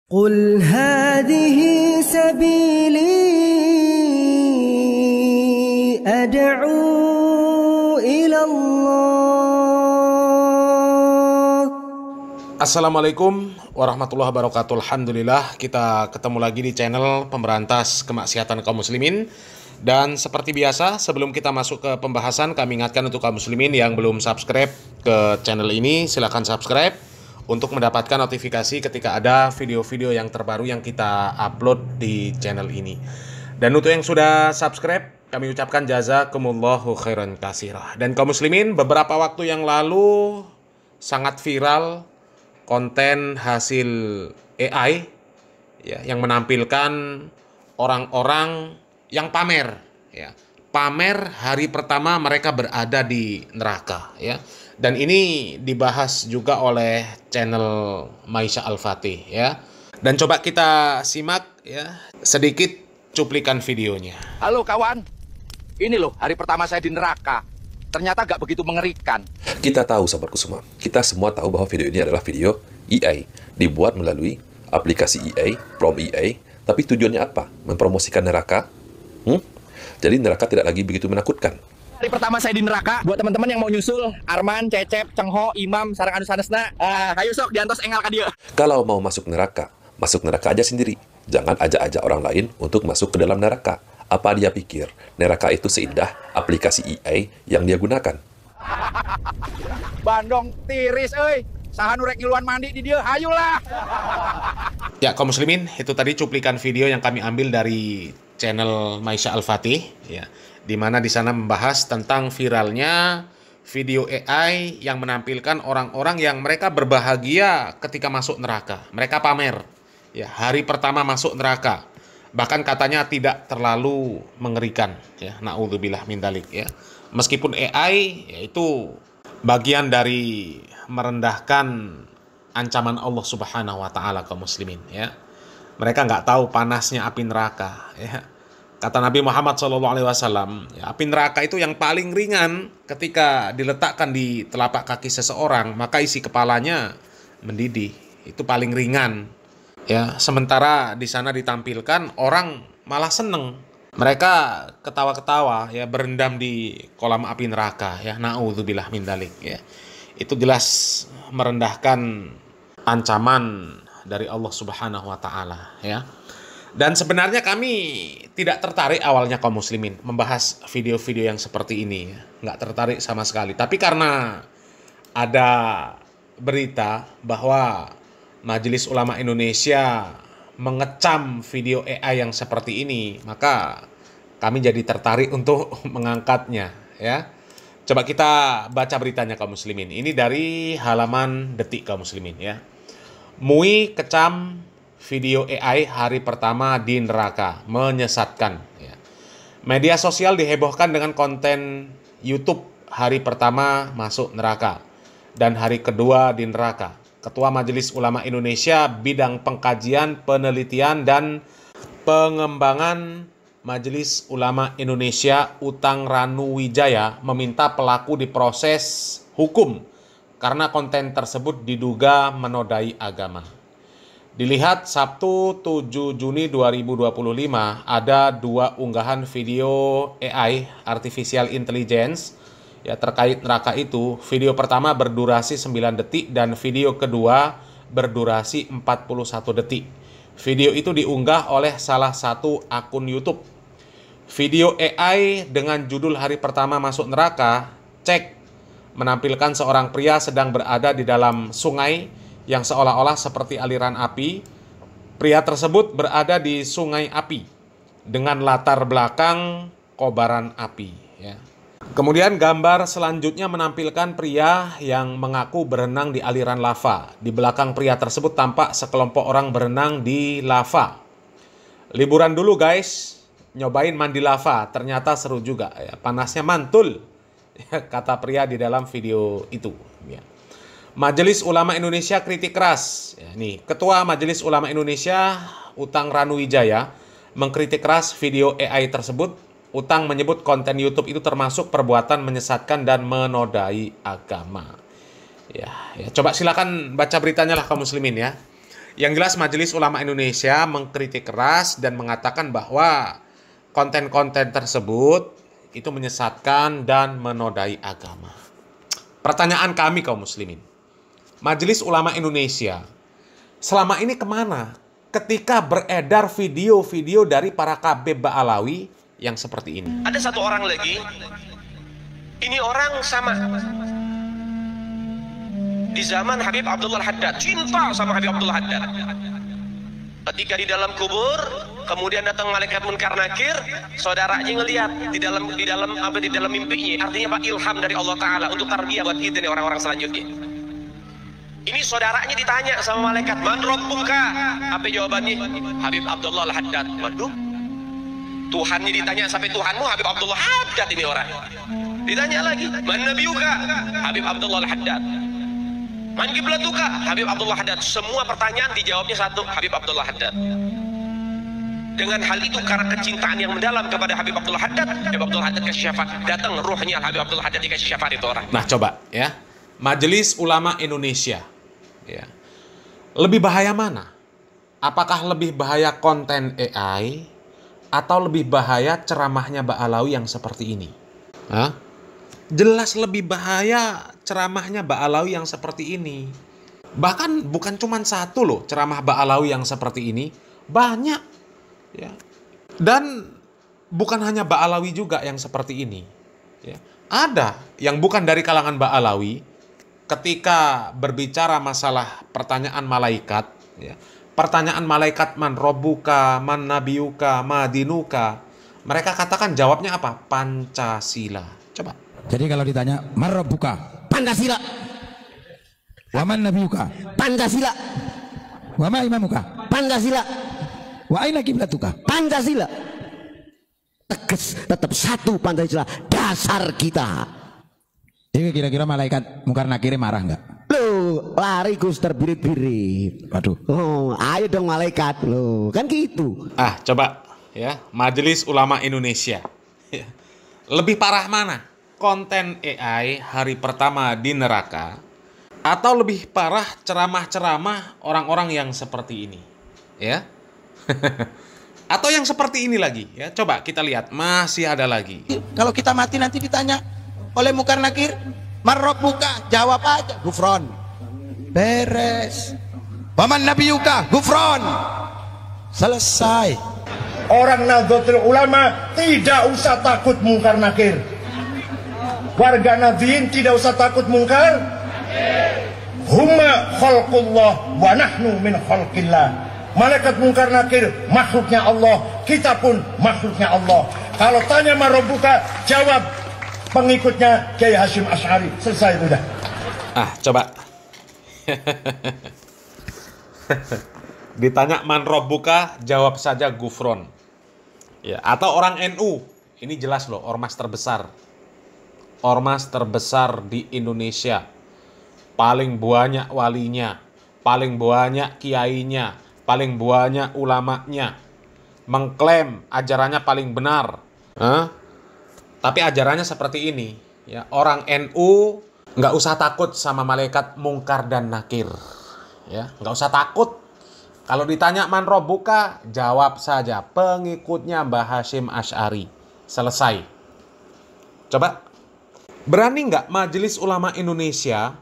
قل هذه سبيلي أدعو إلى الله. Assalamualaikum warahmatullahi wabarakatuh. Alhamdulillah kita ketemu lagi di channel pemberantas kemaksiatan kaum muslimin. Dan seperti biasa, sebelum kita masuk ke pembahasan, kami ingatkan untuk kaum muslimin yang belum subscribe ke channel ini, silakan subscribe untuk mendapatkan notifikasi ketika ada video-video yang terbaru yang kita upload di channel ini. Dan untuk yang sudah subscribe, kami ucapkan jazakumullahu khairan katsirah. Dan kaum muslimin, beberapa waktu yang lalu sangat viral konten hasil AI ya, yang menampilkan orang-orang yang pamer ya. Pamer hari pertama mereka berada di neraka ya. Dan ini dibahas juga oleh channel Maisha Al-Fatih ya. Dan coba kita simak ya sedikit cuplikan videonya. Halo kawan, ini loh hari pertama saya di neraka. Ternyata gak begitu mengerikan. Kita tahu sahabatku semua, kita semua tahu bahwa video ini adalah video AI, dibuat melalui aplikasi AI, from AI, tapi tujuannya apa? Mempromosikan neraka? Jadi neraka tidak lagi begitu menakutkan. Hari pertama saya di neraka, buat teman-teman yang mau nyusul, Arman, Cecep, Cengho, Imam, sarang anu sanesna, hayu sok diantos engal ka dieu. Kalau mau masuk neraka aja sendiri. Jangan ajak-ajak orang lain untuk masuk ke dalam neraka. Apa dia pikir neraka itu seindah aplikasi AI yang dia gunakan? Bandung tiris euy. Saha nu rek ngiluan mandi di dieu, hayulah. Ya, kaum muslimin, itu tadi cuplikan video yang kami ambil dari channel Maisha Al-Fatih ya, di mana di sana membahas tentang viralnya video AI yang menampilkan orang-orang yang mereka berbahagia ketika masuk neraka. Mereka pamer ya, hari pertama masuk neraka. Bahkan katanya tidak terlalu mengerikan ya, naudzubillah min dzalik ya. Meskipun AI yaitu bagian dari merendahkan ancaman Allah Subhanahu wa taala kaum muslimin ya. Mereka nggak tahu panasnya api neraka ya. Kata Nabi Muhammad SAW, ya, api neraka itu yang paling ringan ketika diletakkan di telapak kaki seseorang, maka isi kepalanya mendidih. Itu paling ringan. Ya, sementara di sana ditampilkan orang malah seneng. Mereka ketawa-ketawa ya, berendam di kolam api neraka ya. Naudzubillah min dzalik ya. Itu jelas merendahkan ancaman dari Allah Subhanahu wa taala ya. Dan sebenarnya kami tidak tertarik awalnya kaum muslimin membahas video-video yang seperti ini ya. Nggak tertarik sama sekali. Tapi karena ada berita bahwa Majelis Ulama Indonesia mengecam video AI yang seperti ini, maka kami jadi tertarik untuk mengangkatnya ya. Coba kita baca beritanya kaum muslimin. Ini dari halaman Detik kaum muslimin ya. MUI kecam video AI hari pertama di neraka, menyesatkan ya. Media sosial dihebohkan dengan konten YouTube hari pertama masuk neraka dan hari kedua di neraka. Ketua Majelis Ulama Indonesia bidang pengkajian, penelitian dan pengembangan Majelis Ulama Indonesia Utang Ranuwijaya meminta pelaku diproses hukum karena konten tersebut diduga menodai agama. Dilihat Sabtu 7 Juni 2025 ada dua unggahan video AI Artificial Intelligence ya, terkait neraka itu. Video pertama berdurasi 9 detik dan video kedua berdurasi 41 detik. Video itu diunggah oleh salah satu akun YouTube. Video AI dengan judul hari pertama masuk neraka, cek, menampilkan seorang pria sedang berada di dalam sungai yang seolah-olah seperti aliran api. Pria tersebut berada di sungai api dengan latar belakang kobaran api ya. Kemudian gambar selanjutnya menampilkan pria yang mengaku berenang di aliran lava. Di belakang pria tersebut tampak sekelompok orang berenang di lava. Liburan dulu guys, nyobain mandi lava, ternyata seru juga ya. Panasnya mantul kata pria di dalam video itu ya. Majelis Ulama Indonesia kritik keras ya, nih, Ketua Majelis Ulama Indonesia Utang Ranuwijaya mengkritik keras video AI tersebut. Utang menyebut konten YouTube itu termasuk perbuatan menyesatkan dan menodai agama ya, coba silakan baca beritanya lah kaum muslimin ya. Yang jelas Majelis Ulama Indonesia mengkritik keras dan mengatakan bahwa konten-konten tersebut itu menyesatkan dan menodai agama. Pertanyaan kami kaum muslimin, Majelis Ulama Indonesia selama ini kemana ketika beredar video-video dari para KB Ba'alawi yang seperti ini? Ada satu orang lagi, ini orang sama di zaman Habib Abdullah Haddad, cinta sama Habib Abdullah Haddad. Ketika di dalam kubur, kemudian datang malaikat munkar nakir, saudaranya ngelihat di dalam mimpinya. Artinya Pak, ilham dari Allah Taala untuk tarbiyah buat kita nih orang-orang selanjutnya. Ini saudaranya ditanya sama malaikat, "Man rabbuka?" Apa jawabannya? Habib Abdullah Haddad. Waduh. Tuhannya ditanya sampai Tuhanmu Habib Abdullah Haddad ini orang. Ditanya lagi, "Man nabiyuka?" Habib Abdullah Haddad. "Man qiblatuka?" Habib Abdullah Haddad. Semua pertanyaan dijawabnya satu, Habib Abdullah Haddad. Dengan hal itu, karena kecintaan yang mendalam kepada Habib Abdullah Haddad, Habib Abdullah Haddad kasih syafaat. Datang ruhnya Habib Abdullah Haddad dikasih syafaat itu orang. Nah coba ya, Majelis Ulama Indonesia ya, lebih bahaya mana? Apakah lebih bahaya konten AI atau lebih bahaya ceramahnya Ba'alawi yang seperti ini? Hah? Jelas lebih bahaya ceramahnya Ba'alawi yang seperti ini. Bahkan bukan cuma satu loh ceramah Ba'alawi yang seperti ini, banyak ya. Dan bukan hanya Ba'alawi juga yang seperti ini ya. Ada yang bukan dari kalangan Ba'alawi ketika berbicara masalah pertanyaan malaikat ya. Pertanyaan malaikat, man robbuka, man nabiyuka, ma dinuka, mereka katakan jawabnya apa? Pancasila. Coba. Jadi kalau ditanya, man rabbuka? Pancasila. Wa man nabiyuka? Pancasila. Wa ma imamuka? Pancasila. Wa aina kiblatuka? Pancasila. Tegas, tetap satu Pancasila, dasar kita. Jadi kira-kira malaikat mungkar nakir marah nggak? Loh, lari Gus terbirit-birit. Waduh. Oh, ayo dong malaikat. Loh, kan gitu. Ah, coba ya, Majelis Ulama Indonesia. Ya. Lebih parah mana? Konten AI hari pertama di neraka atau lebih parah ceramah-ceramah orang-orang yang seperti ini? Ya. Atau yang seperti ini lagi ya. Coba kita lihat, masih ada lagi. Kalau kita mati nanti ditanya oleh mungkar nakir, man rabbuka? Jawab aja, gufron. Beres. Waman nabiyuka? Gufron. Selesai. Orang Nahdlatul Ulama tidak usah takut mungkar nakir. Warga Nahdliyin tidak usah takut mungkar. Huma khalqullah wa nahnu min khalqillah. Malaikat mungkar nakir makhluknya Allah, kita pun makhluknya Allah. Kalau tanya man rabbuka, jawab pengikutnya Kiai Hasyim Asy'ari. Selesai sudah. Ah, coba. Ditanya man rabbuka, jawab saja gufron. Ya, atau orang NU. Ini jelas loh, ormas terbesar. Ormas terbesar di Indonesia. Paling banyak walinya, paling banyak kiainya, paling banyak ulamanya. Mengklaim ajarannya paling benar. Tapi ajarannya seperti ini ya, orang NU nggak usah takut sama malaikat mungkar dan nakir ya, nggak usah takut. Kalau ditanya man rabbuka, jawab saja pengikutnya Mbah Hasyim Asy'ari. Selesai. Coba, berani nggak Majelis Ulama Indonesia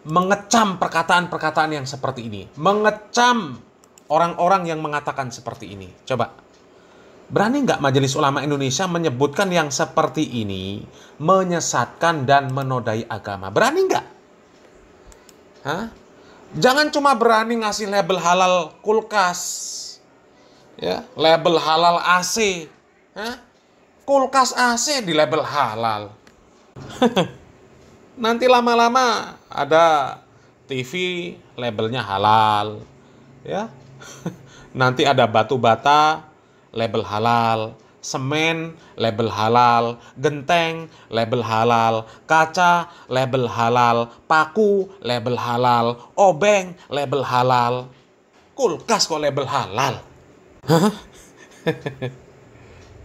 mengecam perkataan-perkataan yang seperti ini, mengecam orang-orang yang mengatakan seperti ini? Coba. Berani nggak Majelis Ulama Indonesia menyebutkan yang seperti ini menyesatkan dan menodai agama? Berani nggak? Hah? Jangan cuma berani ngasih label halal kulkas, ya, label halal AC, hah? Kulkas AC di label halal. Nanti lama-lama ada TV labelnya halal, ya. Nanti ada batu bata label halal, semen label halal, genteng label halal, kaca label halal, paku label halal, obeng label halal, kulkas kok label halal. Hah?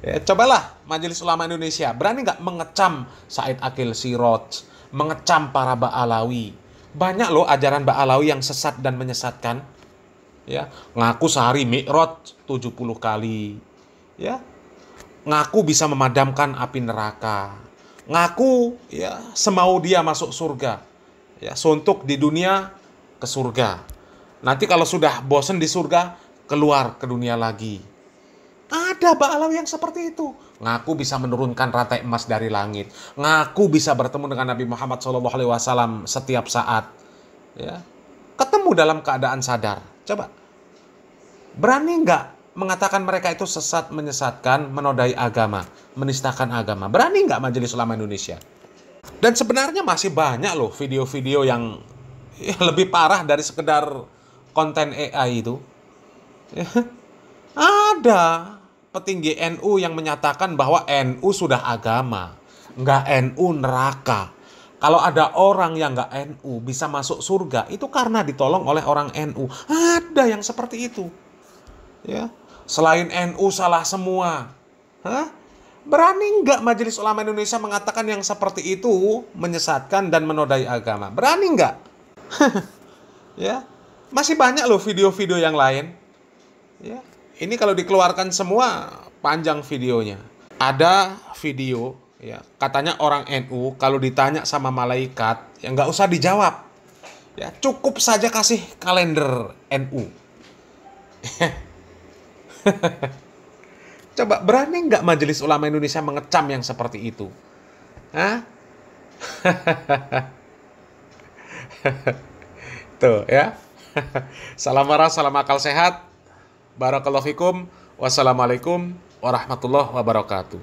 Ya, cobalah Majelis Ulama Indonesia berani nggak mengecam Said Akil Siroj, mengecam para Ba'alawi. Banyak loh ajaran Ba'alawi yang sesat dan menyesatkan. Ya, ngaku sehari mi'raj 70 kali. Ya. Ngaku bisa memadamkan api neraka. Ngaku ya semau dia masuk surga. Ya, suntuk di dunia ke surga. Nanti kalau sudah bosen di surga, keluar ke dunia lagi. Ada ba'alawi yang seperti itu. Ngaku bisa menurunkan rantai emas dari langit. Ngaku bisa bertemu dengan Nabi Muhammad SAW setiap saat. Ya. Ketemu dalam keadaan sadar. Coba. Berani nggak mengatakan mereka itu sesat, menyesatkan, menodai agama, menistakan agama? Berani nggak Majelis Ulama Indonesia? Dan sebenarnya masih banyak loh video-video yang lebih parah dari sekedar konten AI itu. Ya. Ada petinggi NU yang menyatakan bahwa NU sudah agama, nggak NU neraka. Kalau ada orang yang nggak NU bisa masuk surga, itu karena ditolong oleh orang NU. Ada yang seperti itu. Ya, selain NU salah semua. Hah? Berani nggak Majelis Ulama Indonesia mengatakan yang seperti itu menyesatkan dan menodai agama? Berani nggak? Ya, masih banyak loh video-video yang lain. Ya, ini kalau dikeluarkan semua panjang videonya. Ada video, ya, katanya orang NU kalau ditanya sama malaikat, ya nggak usah dijawab. Ya, cukup saja kasih kalender NU. Coba berani nggak Majelis Ulama Indonesia mengecam yang seperti itu? Hah? Tuh ya. Salam marah, salam akal sehat. Barakallahu fikum. Wassalamualaikum warahmatullahi wabarakatuh.